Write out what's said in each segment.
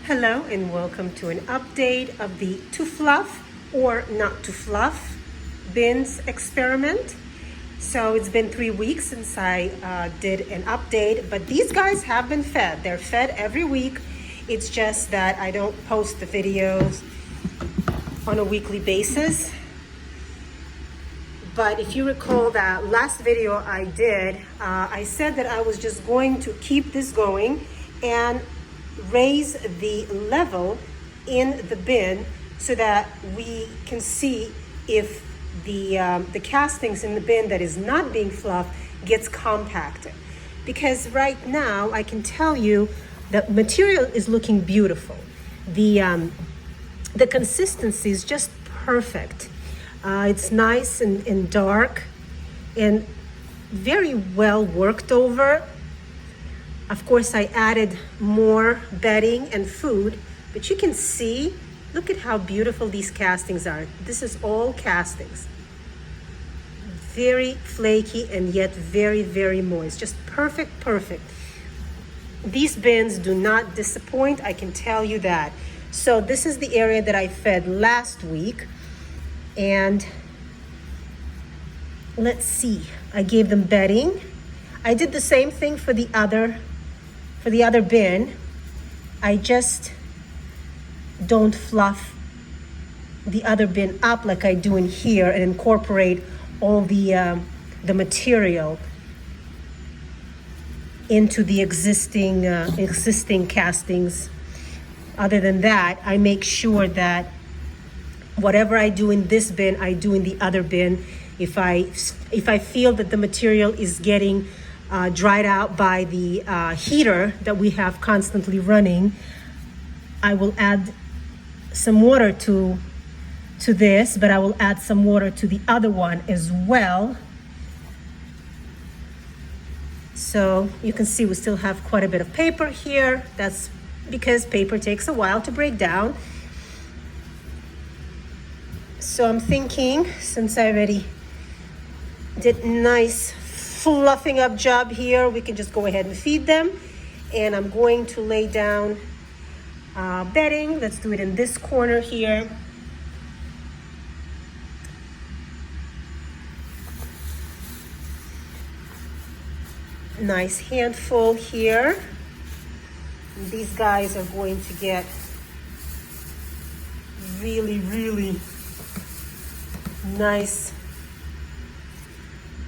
Hello and welcome to an update of the to fluff or not to fluff bins experiment. So it's been 3 weeks since I did an update, but these guys have been fed. They're fed every week. It's just that I don't post the videos on a weekly basis. But if you recall that last video I did, I said that I was just going to keep this going and raise the level in the bin so that we can see if the castings in the bin that is not being fluffed gets compacted. Because right now I can tell you the material is looking beautiful. The consistency is just perfect. It's nice and dark and very well worked over. Of course, I added more bedding and food, but you can see, look at how beautiful these castings are. This is all castings. Very flaky and yet very, very moist. Just perfect, perfect. These bins do not disappoint, I can tell you that. So this is the area that I fed last week. And let's see, I gave them bedding. I did the same thing for the other bin. I just don't fluff the other bin up like I do in here and incorporate all the material into the existing castings. Other than that, I make sure that whatever I do in this bin, I do in the other bin. If I feel that the material is getting dried out by the heater that we have constantly running, I will add some water to this, but I will add some water to the other one as well. So you can see we still have quite a bit of paper here. That's because paper takes a while to break down. So I'm thinking, since I already did nice fluffing up job here, we can just go ahead and feed them. And I'm going to lay down bedding. Let's do it in this corner here. Nice handful here. These guys are going to get really, really nice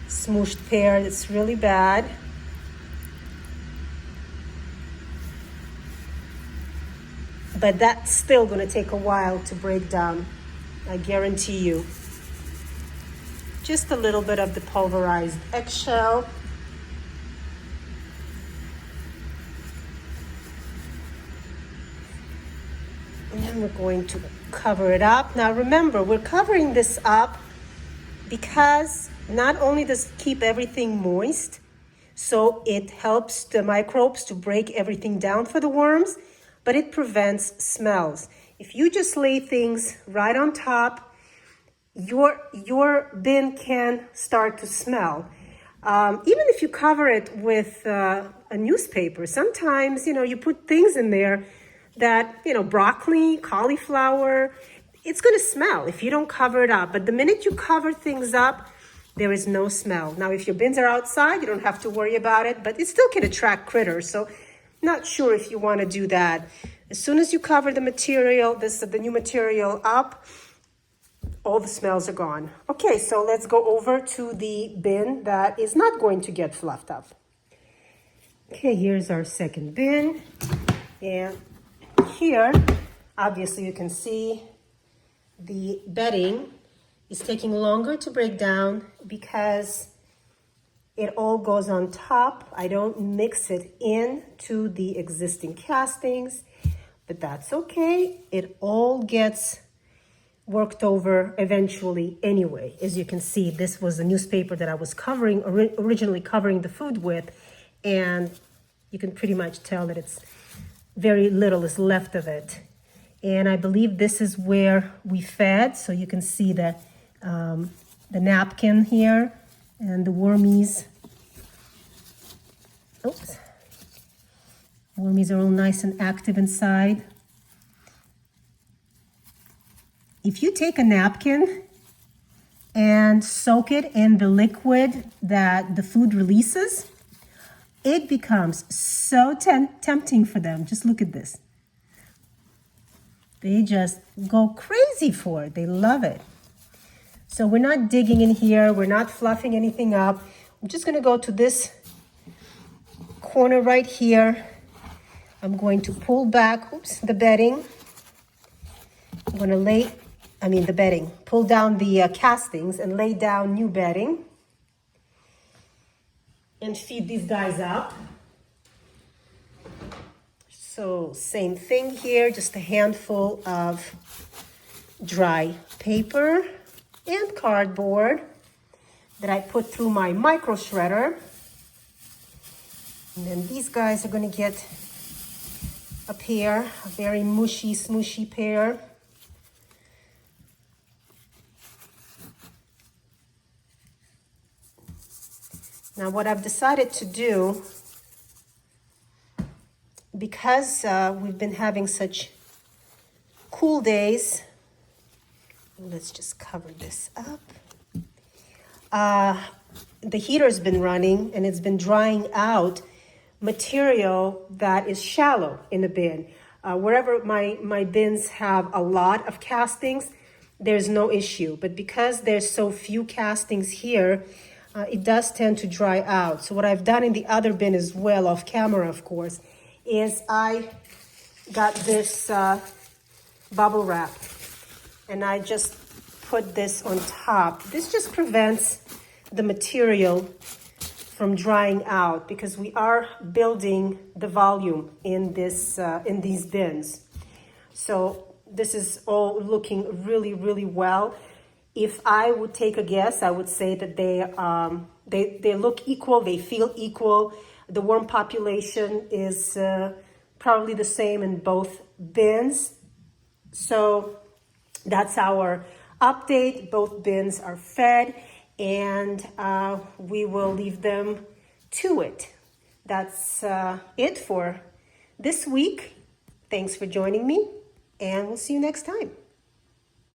smooshed pear. That's really bad. But that's still going to take a while to break down, I guarantee you. Just a little bit of the pulverized eggshell. And then we're going to cover it up. Now remember, we're covering this up because not only does it keep everything moist, so it helps the microbes to break everything down for the worms, but it prevents smells. If you just lay things right on top, your bin can start to smell. Even if you cover it with a newspaper, sometimes, you put things in there that, broccoli, cauliflower, it's going to smell if you don't cover it up. But the minute you cover things up, there is no smell. Now, if your bins are outside, you don't have to worry about it, but it still can attract critters. So not sure if you want to do that. As soon as you cover the material, the new material up, all the smells are gone. Okay, so let's go over to the bin that is not going to get fluffed up. Okay, here's our second bin. And here, obviously you can see the bedding is taking longer to break down because it all goes on top. I don't mix it into the existing castings, but that's okay. It all gets worked over eventually anyway. As you can see, this was a newspaper that I was covering, originally covering the food with, and you can pretty much tell that it's very little is left of it. And I believe this is where we fed, so you can see the napkin here and the wormies. Oops. Wormies are all nice and active inside. if you take a napkin and soak it in the liquid that the food releases, it becomes so tempting for them. Just look at this. They just go crazy for it. They love it. So we're not digging in here. We're not fluffing anything up. I'm just going to go to this corner right here. I'm going to pull back, the bedding. I'm going to the bedding. Pull down the castings and lay down new bedding. And feed these guys up. So same thing here, just a handful of dry paper and cardboard that I put through my micro shredder. And then these guys are going to get a pair, a very mushy, smooshy pair. Now what I've decided to do, because we've been having such cool days, let's just cover this up. The heater's been running and it's been drying out material that is shallow in the bin. Wherever my bins have a lot of castings, there's no issue. But because there's so few castings here, it does tend to dry out. So what I've done in the other bin as well, off camera of course, is I got this bubble wrap and I just put this on top. This just prevents the material from drying out because we are building the volume in these bins. So this is all looking really, really well. If I would take a guess, I would say that they look equal, they feel equal. The worm population is probably the same in both bins. So that's our update. Both bins are fed and we will leave them to it. That's it for this week. Thanks for joining me and we'll see you next time.